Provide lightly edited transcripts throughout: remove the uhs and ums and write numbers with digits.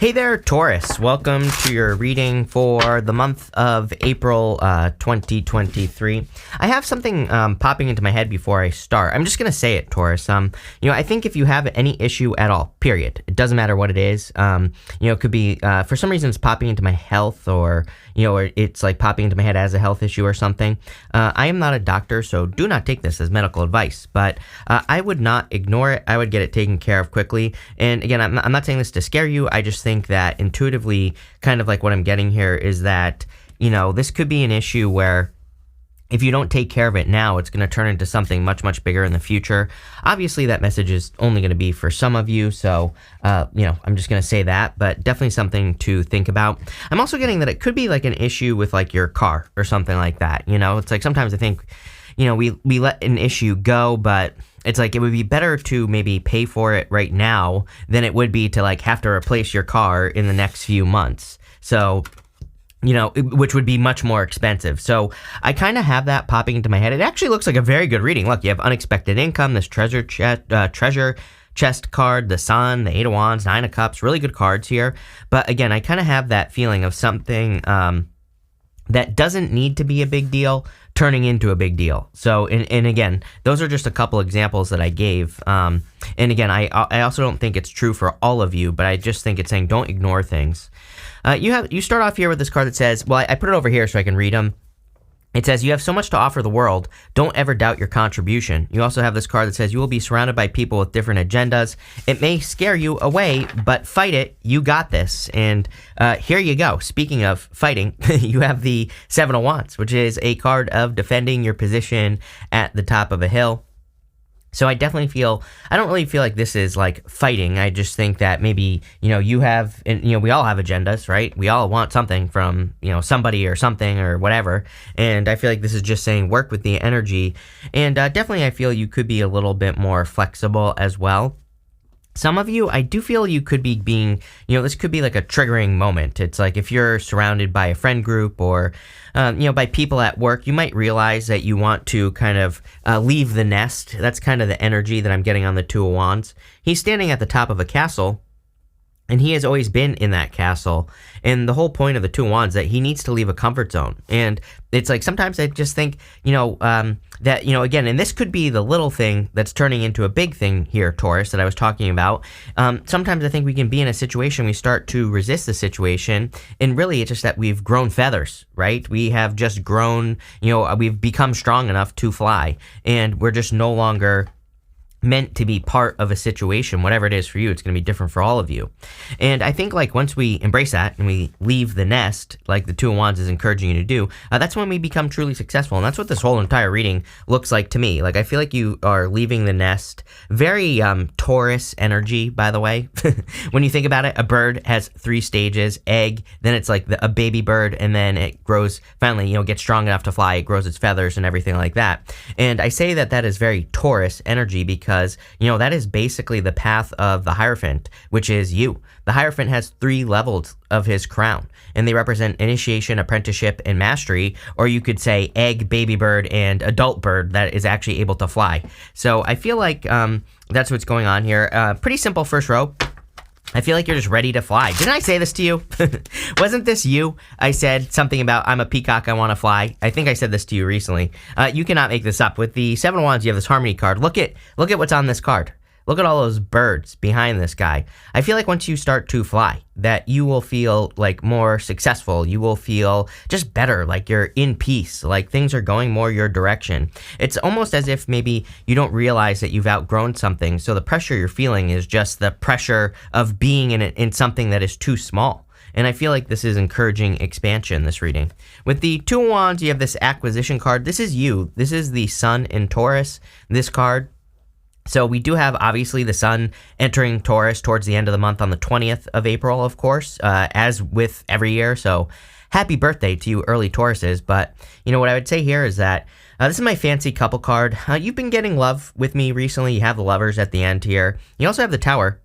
Hey there, Taurus. Welcome to your reading for the month of April 2023. I have something popping into my head before I start. I'm just going to say it, Taurus. I think if you have any issue at all, period, it doesn't matter what it is. It could be for some reason it's popping into my health or it's like popping into my head as a health issue or something. I am not a doctor, so do not take this as medical advice, but I would not ignore it. I would get it taken care of quickly. And again, I'm not saying this to scare you. I just think that intuitively, kind of like what I'm getting here is that, this could be an issue where if you don't take care of it now, it's going to turn into something much, much bigger in the future. Obviously, that message is only going to be for some of you, so, I'm just going to say that, but definitely something to think about. I'm also getting that it could be like an issue with like your car or something like that. It's like sometimes I think, we let an issue go, but it's like it would be better to maybe pay for it right now than it would be to like have to replace your car in the next few months. So, which would be much more expensive. So I kind of have that popping into my head. It actually looks like a very good reading. Look, you have unexpected income, this treasure chest card, the sun, the 8 of wands, 9 of cups, really good cards here. But again, I kind of have that feeling of something that doesn't need to be a big deal turning into a big deal. So, and again, those are just a couple examples that I gave. And again, I also don't think it's true for all of you, but I just think it's saying don't ignore things. You start off here with this card that says, well, I put it over here so I can read them. It says, you have so much to offer the world. Don't ever doubt your contribution. You also have this card that says, you will be surrounded by people with different agendas. It may scare you away, but fight it. You got this. And here you go. Speaking of fighting, you have the 7 of Wands, which is a card of defending your position at the top of a hill. So I don't really feel like this is like fighting. I just think that maybe, you have, and, we all have agendas, right? We all want something from, somebody or something or whatever. And I feel like this is just saying work with the energy. And definitely I feel you could be a little bit more flexible as well. Some of you, I do feel you could be being, this could be like a triggering moment. It's like if you're surrounded by a friend group or, by people at work, you might realize that you want to kind of leave the nest. That's kind of the energy that I'm getting on the 2 of Wands. He's standing at the top of a castle, and he has always been in that castle. And the whole point of the 2 of Wands is that he needs to leave a comfort zone. And it's like sometimes I just think, that, again, and this could be the little thing that's turning into a big thing here, Taurus, that I was talking about. Sometimes I think we can be in a situation, we start to resist the situation, and really it's just that we've grown feathers, right? We have just grown, we've become strong enough to fly, and we're just no longer meant to be part of a situation. Whatever it is for you, it's going to be different for all of you. And I think like once we embrace that and we leave the nest, like the 2 of Wands is encouraging you to do, that's when we become truly successful. And that's what this whole entire reading looks like to me. Like I feel like you are leaving the nest. Very Taurus energy, by the way. When you think about it, a bird has 3 stages: egg, then it's like a baby bird, and then it grows, finally, gets strong enough to fly, it grows its feathers and everything like that. And I say that is very Taurus energy because that is basically the path of the Hierophant, which is you. The Hierophant has 3 levels of his crown, and they represent initiation, apprenticeship, and mastery, or you could say egg, baby bird, and adult bird that is actually able to fly. So I feel like that's what's going on here. Pretty simple first row. I feel like you're just ready to fly. Didn't I say this to you? Wasn't this you? I said something about I'm a peacock, I want to fly. I think I said this to you recently. You cannot make this up. With the 7 of Wands, you have this harmony card. Look at what's on this card. Look at all those birds behind this guy. I feel like once you start to fly, that you will feel like more successful. You will feel just better, like you're in peace, like things are going more your direction. It's almost as if maybe you don't realize that you've outgrown something. So the pressure you're feeling is just the pressure of being in something that is too small. And I feel like this is encouraging expansion, this reading. With the 2 of Wands, you have this acquisition card. This is you. This is the Sun in Taurus, this card. So we do have, obviously, the sun entering Taurus towards the end of the month on the 20th of April, of course, as with every year. So happy birthday to you early Tauruses. But, what I would say here is that this is my fancy couple card. You've been getting love with me recently. You have the lovers at the end here. You also have the Tower.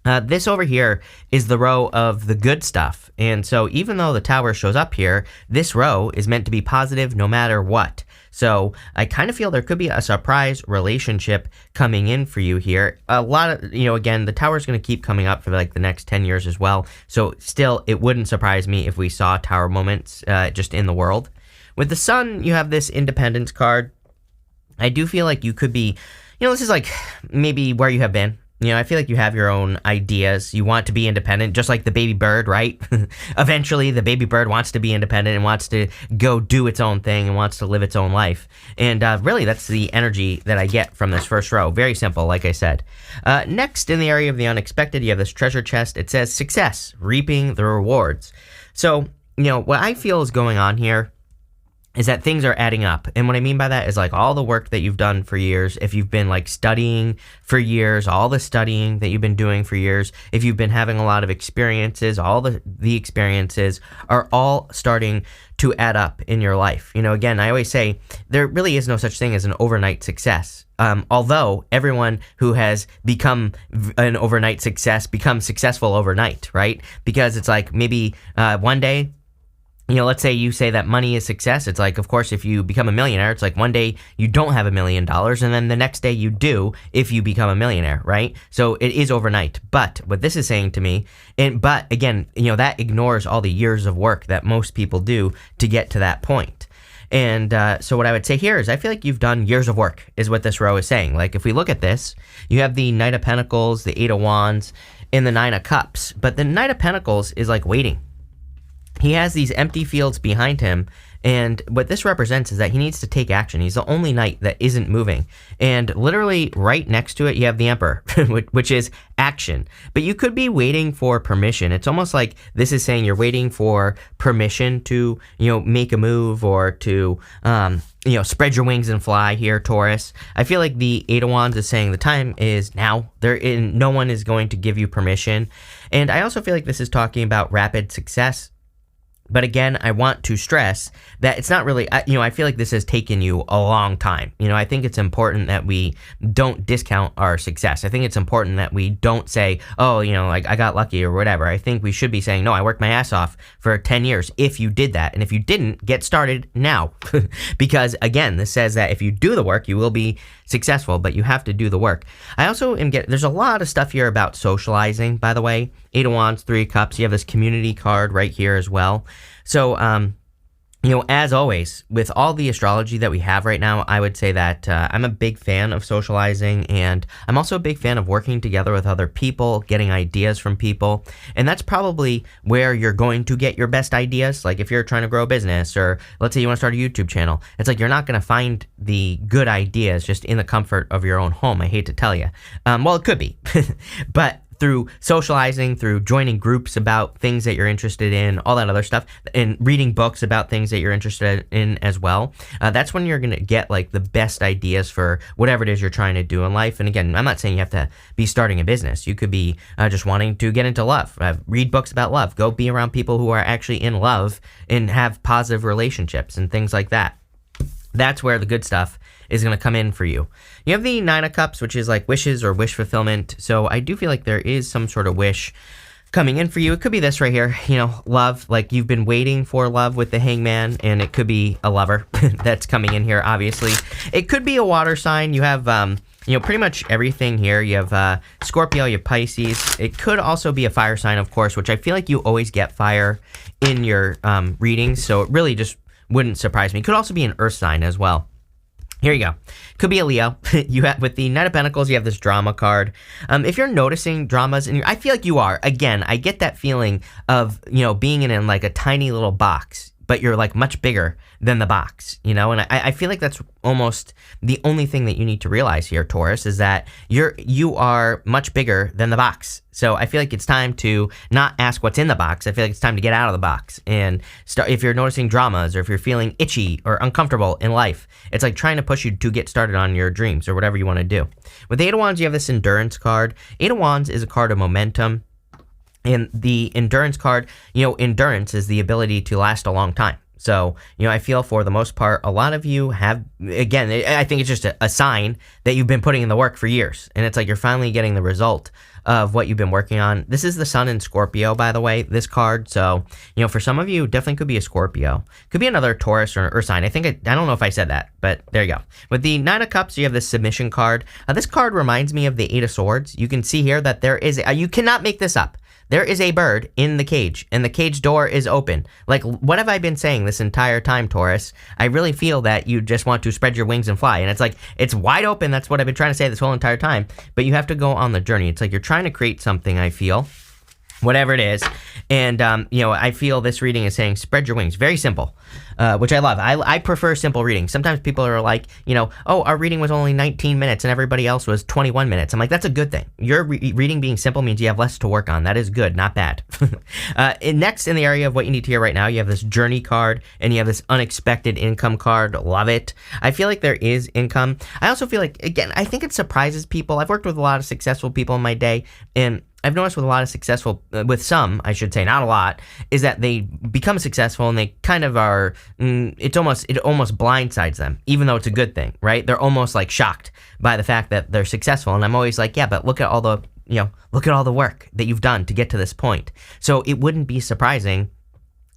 This over here is the row of the good stuff. And so even though the tower shows up here, this row is meant to be positive no matter what. So I kind of feel there could be a surprise relationship coming in for you here. A lot of, again, the tower is going to keep coming up for like the next 10 years as well. So still, it wouldn't surprise me if we saw tower moments just in the world. With the sun, you have this independence card. I do feel like you could be, this is like maybe where you have been. I feel like you have your own ideas. You want to be independent, just like the baby bird, right? Eventually, the baby bird wants to be independent and wants to go do its own thing and wants to live its own life. And really, that's the energy that I get from this first row. Very simple, like I said. Next, in the area of the unexpected, you have this treasure chest. It says success, reaping the rewards. So, what I feel is going on here is that things are adding up. And what I mean by that is like all the work that you've done for years, if you've been like studying for years, all the studying that you've been doing for years, if you've been having a lot of experiences, all the experiences are all starting to add up in your life. Again, I always say there really is no such thing as an overnight success. Although everyone who has become an overnight success becomes successful overnight, right? Because it's like maybe one day, let's say you say that money is success. It's like, of course, if you become a millionaire, it's like one day you don't have $1 million, and then the next day you do if you become a millionaire, right? So it is overnight. But what this is saying to me, but again, that ignores all the years of work that most people do to get to that point. And so what I would say here is I feel like you've done years of work is what this row is saying. Like if we look at this, you have the Knight of Pentacles, the Eight of Wands, and the Nine of Cups. But the Knight of Pentacles is like waiting. He has these empty fields behind him, and what this represents is that he needs to take action. He's the only knight that isn't moving. And literally right next to it, you have the Emperor, which is action. But you could be waiting for permission. It's almost like this is saying you're waiting for permission to, make a move or to, spread your wings and fly here, Taurus. I feel like the Eight of Wands is saying the time is now. No one is going to give you permission. And I also feel like this is talking about rapid success. But again, I want to stress that it's not really, I feel like this has taken you a long time. I think it's important that we don't discount our success. I think it's important that we don't say, oh, like I got lucky or whatever. I think we should be saying, no, I worked my ass off for 10 years if you did that. And if you didn't, get started now. Because again, this says that if you do the work, you will be successful, but you have to do the work. I also there's a lot of stuff here about socializing, by the way. Eight of Wands, Three of Cups. You have this community card right here as well. So, as always, with all the astrology that we have right now, I would say that I'm a big fan of socializing, and I'm also a big fan of working together with other people, getting ideas from people, and that's probably where you're going to get your best ideas. Like if you're trying to grow a business, or let's say you want to start a YouTube channel, it's like you're not going to find the good ideas just in the comfort of your own home. I hate to tell you. Well, it could be, but through socializing, through joining groups about things that you're interested in, all that other stuff, and reading books about things that you're interested in as well, that's when you're going to get like the best ideas for whatever it is you're trying to do in life. And again, I'm not saying you have to be starting a business. You could be just wanting to get into love, read books about love, go be around people who are actually in love and have positive relationships and things like that. That's where the good stuff is going to come in for you. You have the Nine of Cups, which is like wishes or wish fulfillment. So I do feel like there is some sort of wish coming in for you. It could be this right here, love, like you've been waiting for love with the Hangman, and it could be a lover that's coming in here, obviously. It could be a water sign. You have, pretty much everything here. You have Scorpio, you have Pisces. It could also be a fire sign, of course, which I feel like you always get fire in your readings. So it really just wouldn't surprise me. It could also be an earth sign as well. Here you go. Could be a Leo. With the Knight of Pentacles, you have this drama card. If you're noticing dramas, and I feel like you are. Again, I get that feeling of, being in like a tiny little box, but you're like much bigger than the box, and I feel like that's almost the only thing that you need to realize here, Taurus, is that you are much bigger than the box. So I feel like it's time to not ask what's in the box. I feel like it's time to get out of the box and start. If you're noticing dramas, or if you're feeling itchy or uncomfortable in life, it's like trying to push you to get started on your dreams or whatever you want to do. With the Eight of Wands, you have this endurance card. Eight of Wands is a card of momentum. And the endurance card, endurance is the ability to last a long time. So, I feel for the most part, a lot of you have, again, I think it's just a sign that you've been putting in the work for years. And it's like you're finally getting the result of what you've been working on. This is the Sun in Scorpio, by the way, this card. So, for some of you, definitely could be a Scorpio. Could be another Taurus or sign. I don't know if I said that, but there you go. With the Nine of Cups, you have this submission card. This card reminds me of the Eight of Swords. You can see here that there is, you cannot make this up. There is a bird in the cage, and the cage door is open. Like, what have I been saying this entire time, Taurus? I really feel that you just want to spread your wings and fly. And it's like, it's wide open. That's what I've been trying to say this whole entire time. But you have to go on the journey. It's like you're trying to create something, I feel. Whatever it is. And, I feel this reading is saying spread your wings. Very simple, which I love. I prefer simple reading. Sometimes people are like, oh, our reading was only 19 minutes and everybody else was 21 minutes. I'm like, that's a good thing. Your reading being simple means you have less to work on. That is good, not bad. Next, in the area of what you need to hear right now, you have this journey card and you have this unexpected income card. Love it. I feel like there is income. I also feel like, again, I think it surprises people. I've worked with a lot of successful people in my day, and I've noticed with a lot of successful, with some, I should say, not a lot, is that they become successful and they kind of are, it almost blindsides them, even though it's a good thing, right? They're almost like shocked by the fact that they're successful. And I'm always like, yeah, but look at all the work that you've done to get to this point. So it wouldn't be surprising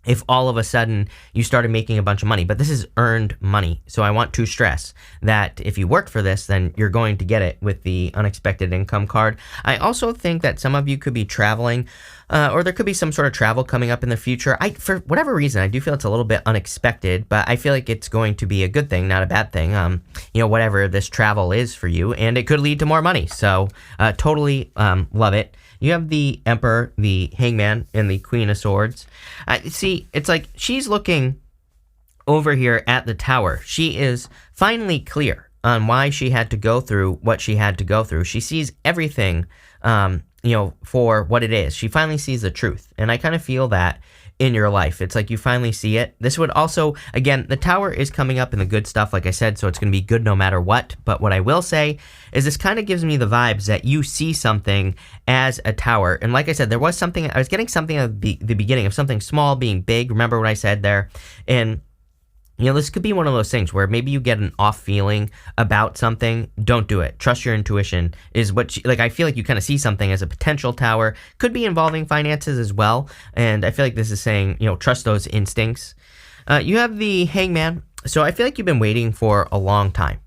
if all of a sudden you started making a bunch of money. But this is earned money. So I want to stress that if you worked for this, then you're going to get it with the unexpected income card. I also think that some of you could be traveling, or there could be some sort of travel coming up in the future. For whatever reason, I do feel it's a little bit unexpected, but I feel like it's going to be a good thing, not a bad thing. Whatever this travel is for you, and it could lead to more money. So totally love it. You have the Emperor, the Hangman, and the Queen of Swords. See, it's like she's looking over here at the Tower. She is finally clear on why she had to go through what she had to go through. She sees everything, for what it is. She finally sees the truth. And I kind of feel that in your life. It's like you finally see it. This would also, again, the Tower is coming up in the good stuff, like I said, so it's going to be good no matter what. But what I will say is this kind of gives me the vibes that you see something as a tower. And like I said, there was something, I was getting something at the beginning of something small being big. Remember what I said there? And this could be one of those things where maybe you get an off feeling about something. Don't do it. Trust your intuition is what I feel like you kind of see something as a potential tower. Could be involving finances as well. And I feel like this is saying, trust those instincts. You have the Hangman. So I feel like you've been waiting for a long time.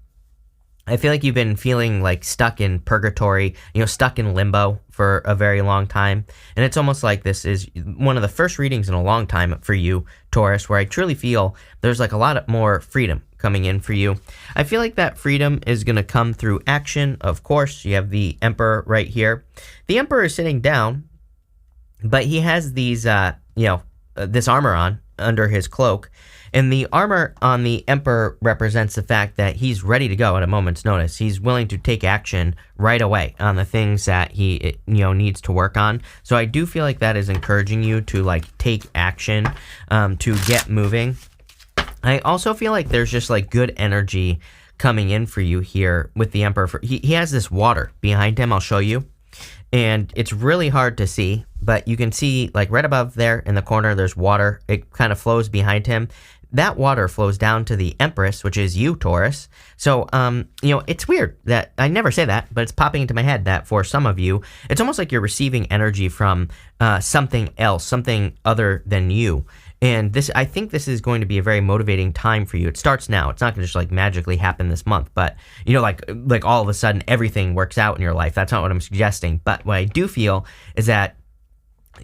I feel like you've been feeling like stuck in purgatory, stuck in limbo for a very long time. And it's almost like this is one of the first readings in a long time for you, Taurus, where I truly feel there's like a lot more freedom coming in for you. I feel like that freedom is going to come through action. Of course, you have the Emperor right here. The Emperor is sitting down, but he has these, this armor on under his cloak. And the armor on the Emperor represents the fact that he's ready to go at a moment's notice. He's willing to take action right away on the things that he, needs to work on. So I do feel like that is encouraging you to take action, to get moving. I also feel like there's just good energy coming in for you here with the Emperor. He has this water behind him. I'll show you. And it's really hard to see, but you can see right above there in the corner, there's water. It kind of flows behind him. That water flows down to the Empress, which is you, Taurus. So, it's weird that I never say that, but it's popping into my head that for some of you, it's almost like you're receiving energy from something else, something other than you. And I think this is going to be a very motivating time for you. It starts now. It's not going to just magically happen this month, but like all of a sudden everything works out in your life. That's not what I'm suggesting. But what I do feel is that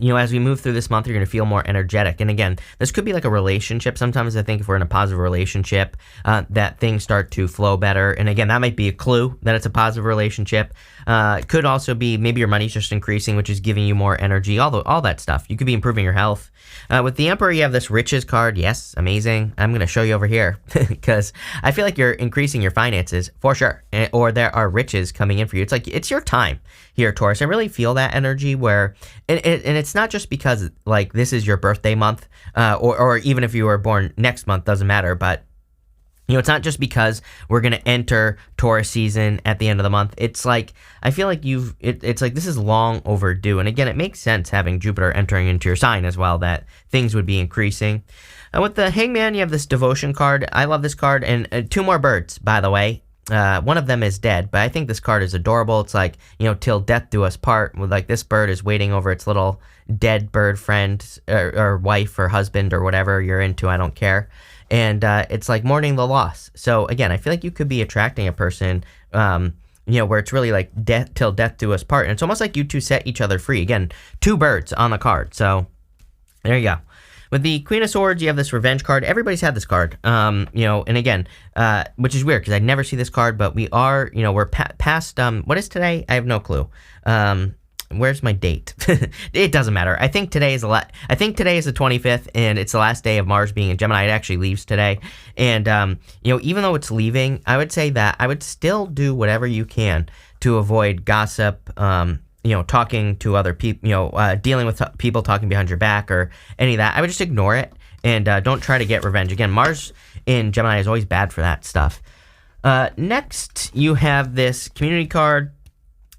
as we move through this month, you're going to feel more energetic. And again, this could be like a relationship. Sometimes I think if we're in a positive relationship, that things start to flow better. And again, that might be a clue that it's a positive relationship. It could also be maybe your money's just increasing, which is giving you more energy, all that stuff. You could be improving your health. With the Emperor, you have this riches card. Yes, amazing. I'm going to show you over here because I feel like you're increasing your finances for sure, or there are riches coming in for you. It's like it's your time here, Taurus. I really feel that energy where, and it's not just because this is your birthday month, or even if you were born next month, doesn't matter, but It's not just because we're going to enter Taurus season at the end of the month. It's like, I feel like it's like this is long overdue. And again, it makes sense having Jupiter entering into your sign as well, that things would be increasing. With the Hangman, you have this devotion card. I love this card. And two more birds, by the way. One of them is dead, but I think this card is adorable. It's like, till death do us part. With like this bird is waiting over its little dead bird friend or wife or husband or whatever you're into. I don't care. And it's like mourning the loss. So again, I feel like you could be attracting a person, where it's really like death till death do us part. And it's almost like you two set each other free. Again, two birds on the card. So there you go. With the Queen of Swords, you have this revenge card. Everybody's had this card, and again, which is weird because I never see this card, but we are, we're past, what is today? I have no clue. Where's my date? It doesn't matter. I think today is the 25th, and it's the last day of Mars being in Gemini. It actually leaves today, and even though it's leaving, I would say that I would still do whatever you can to avoid gossip. Talking to other people, dealing with people talking behind your back or any of that. I would just ignore it and don't try to get revenge. Again, Mars in Gemini is always bad for that stuff. Next, you have this community card.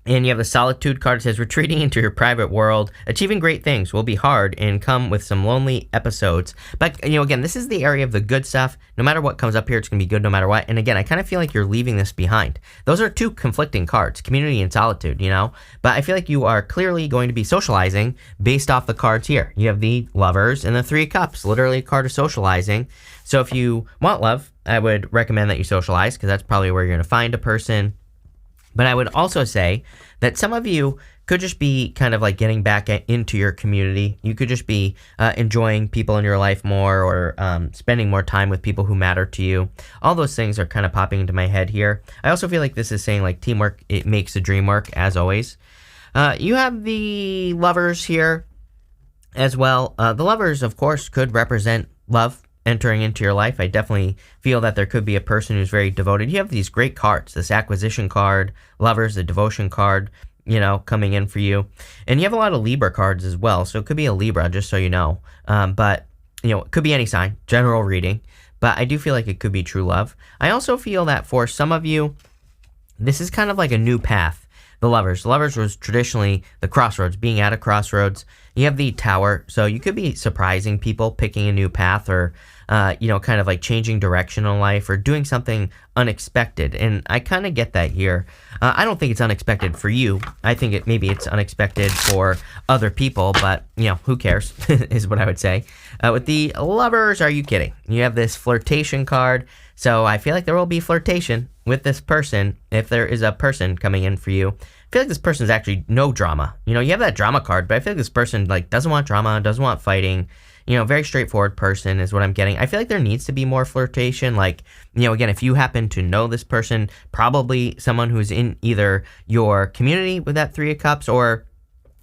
And you have the Solitude card. It says, retreating into your private world, achieving great things will be hard and come with some lonely episodes. But, again, this is the area of the good stuff. No matter what comes up here, it's going to be good no matter what. And again, I kind of feel like you're leaving this behind. Those are two conflicting cards, community and solitude, But I feel like you are clearly going to be socializing based off the cards here. You have the Lovers and the Three of Cups, literally a card of socializing. So if you want love, I would recommend that you socialize because that's probably where you're going to find a person. But I would also say that some of you could just be kind of like getting back into your community. You could just be enjoying people in your life more or spending more time with people who matter to you. All those things are kind of popping into my head here. I also feel like this is saying like teamwork, it makes the dream work, as always. You have the Lovers here as well. The Lovers, of course, could represent love entering into your life. I definitely feel that there could be a person who's very devoted. You have these great cards, this acquisition card, Lovers, the devotion card, coming in for you. And you have a lot of Libra cards as well. So it could be a Libra, just so you know. But, it could be any sign, general reading. But I do feel like it could be true love. I also feel that for some of you, this is kind of like a new path. The Lovers. The Lovers was traditionally the crossroads, being at a crossroads. You have the Tower, so you could be surprising people, picking a new path or, kind of like changing direction in life or doing something unexpected. And I kind of get that here. I don't think it's unexpected for you. I think maybe it's unexpected for other people, but, who cares is what I would say. With the Lovers, are you kidding? You have this flirtation card. So I feel like there will be flirtation with this person if there is a person coming in for you. I feel like this person is actually no drama. You have that drama card, but I feel like this person doesn't want drama, doesn't want fighting. Very straightforward person is what I'm getting. I feel like there needs to be more flirtation. Again, if you happen to know this person, probably someone who's in either your community with that Three of Cups or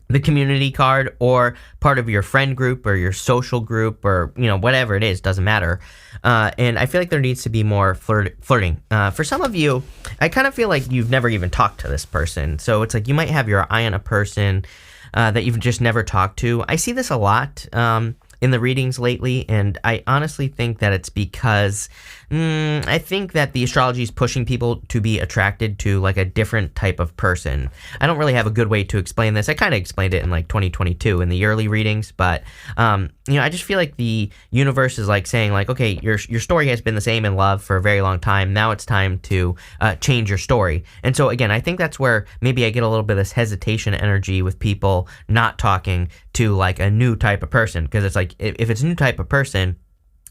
the community card or part of your friend group or your social group or, whatever it is, doesn't matter. And I feel like there needs to be more flirting. For some of you, I kind of feel like you've never even talked to this person. So it's like you might have your eye on a person that you've just never talked to. I see this a lot in the readings lately, and I honestly think that it's because I think that the astrology is pushing people to be attracted to like a different type of person. I don't really have a good way to explain this. I kind of explained it in like 2022 in the early readings, but I just feel like the universe is like saying like, okay, your story has been the same in love for a very long time. Now it's time to change your story. And so again, I think that's where maybe I get a little bit of this hesitation energy with people not talking to like a new type of person, because it's like if it's a new type of person,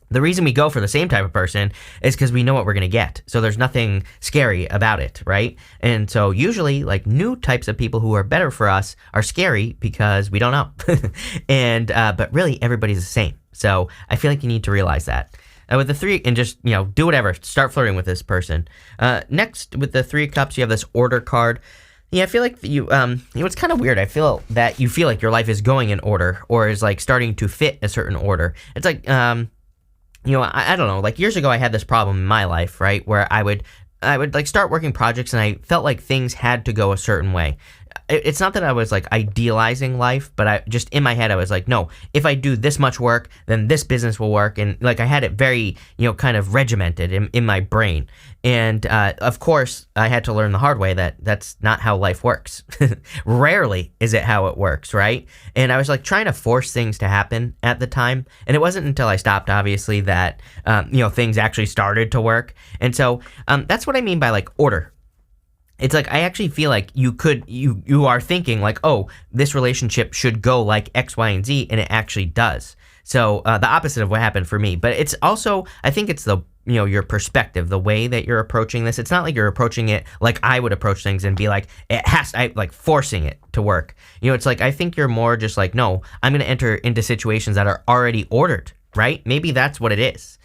the reason we go for the same type of person is because we know what we're going to get. So there's nothing scary about it, right? And so usually like new types of people who are better for us are scary because we don't know. And but really everybody's the same. So I feel like you need to realize that. With the three, and just, do whatever. Start flirting with this person. Next, with the Three of Cups, you have this Order card. Yeah, I feel like it's kind of weird. I feel that you feel like your life is going in order or is like starting to fit a certain order. It's like, I don't know, like years ago I had this problem in my life, right, where I would like start working projects and I felt like things had to go a certain way. it's not that I was like idealizing life, but I just in my head I was like, no, if I do this much work, then this business will work, and like I had it very kind of regimented in my brain, and of course I had to learn the hard way that that's not how life works. Rarely is it how it works, right? And I was like trying to force things to happen at the time, and it wasn't until I stopped, obviously, that things actually started to work, and so that's what I mean by like order. It's like I actually feel like you are thinking like, oh, this relationship should go like X, Y, and Z, and it actually does. So the opposite of what happened for me. But it's also, I think it's the your perspective, the way that you're approaching this. It's not like you're approaching it like I would approach things and be like, like forcing it to work. It's like I think you're more just like, no, I'm going to enter into situations that are already ordered, right? Maybe that's what it is.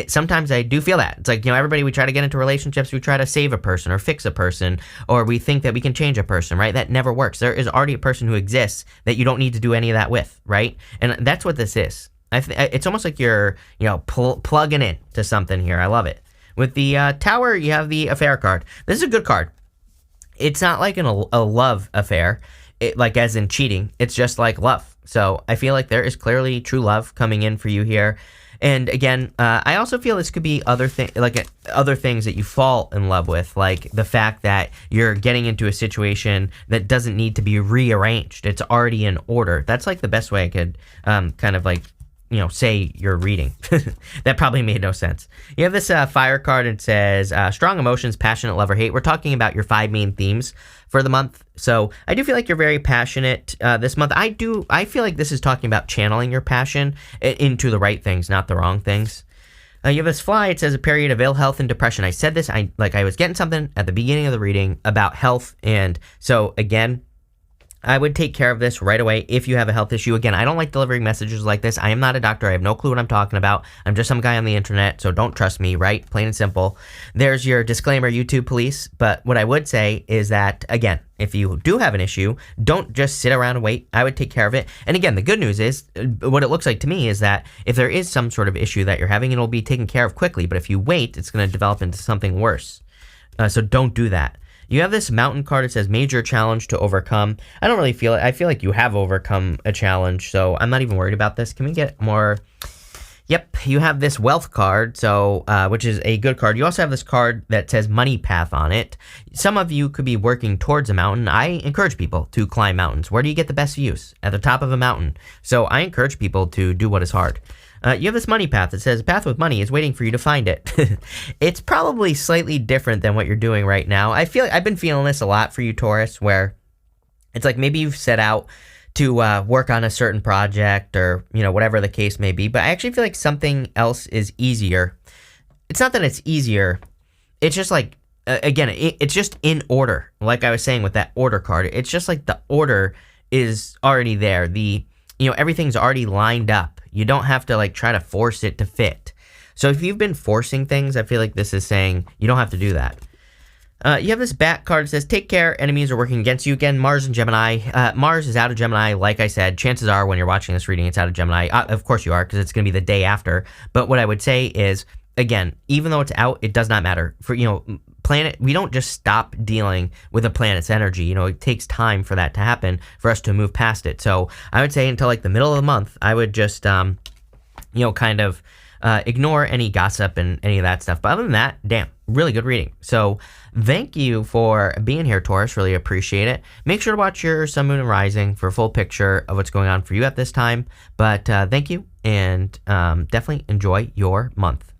Sometimes I do feel that. It's like, everybody, we try to get into relationships, we try to save a person or fix a person, or we think that we can change a person, right? That never works. There is already a person who exists that you don't need to do any of that with, right? And that's what this is. It's almost like you're, plugging in to something here. I love it. With the Tower, you have the Affair card. This is a good card. It's not like a love affair, like as in cheating. It's just like love. So I feel like there is clearly true love coming in for you here. And again, I also feel this could be other things that you fall in love with, like the fact that you're getting into a situation that doesn't need to be rearranged. It's already in order. That's like the best way I could kind of like say you're reading. That probably made no sense. You have this fire card. It says strong emotions, passionate love or hate. We're talking about your 5 main themes for the month. So I do feel like you're very passionate this month. I feel like this is talking about channeling your passion into the right things, not the wrong things. You have this fly. It says a period of ill health and depression. I said this. I was getting something at the beginning of the reading about health, and so again, I would take care of this right away if you have a health issue. Again, I don't like delivering messages like this. I am not a doctor. I have no clue what I'm talking about. I'm just some guy on the internet, so don't trust me, right? Plain and simple. There's your disclaimer, YouTube police. But what I would say is that, again, if you do have an issue, don't just sit around and wait. I would take care of it. And again, the good news is, what it looks like to me is that if there is some sort of issue that you're having, it'll be taken care of quickly. But if you wait, it's going to develop into something worse. So don't do that. You have this mountain card. It says major challenge to overcome. I don't really feel it. I feel like you have overcome a challenge, so I'm not even worried about this. Can we get more? Yep, you have this wealth card, so which is a good card. You also have this card that says money path on it. Some of you could be working towards a mountain. I encourage people to climb mountains. Where do you get the best views? At the top of a mountain. So I encourage people to do what is hard. You have this money path that says path with money is waiting for you to find it. It's probably slightly different than what you're doing right now. I feel like I've been feeling this a lot for you, Taurus, where it's like maybe you've set out to work on a certain project or, whatever the case may be, but I actually feel like something else is easier. It's not that it's easier. It's just like, again, it's just in order. Like I was saying with that order card, it's just like the order is already there. Everything's already lined up. You don't have to like try to force it to fit. So if you've been forcing things, I feel like this is saying you don't have to do that. You have this bat card that says, take care, enemies are working against you. Again, Mars and Gemini. Mars is out of Gemini, like I said. Chances are when you're watching this reading, it's out of Gemini. Of course you are, because it's going to be the day after. But what I would say is, again, even though it's out, it does not matter. For, planet, we don't just stop dealing with a planet's energy. It takes time for that to happen, for us to move past it. So I would say until like the middle of the month, I would just, kind of ignore any gossip and any of that stuff. But other than that, damn, really good reading. So thank you for being here, Taurus. Really appreciate it. Make sure to watch your Sun, Moon, and Rising for a full picture of what's going on for you at this time. But thank you, and definitely enjoy your month.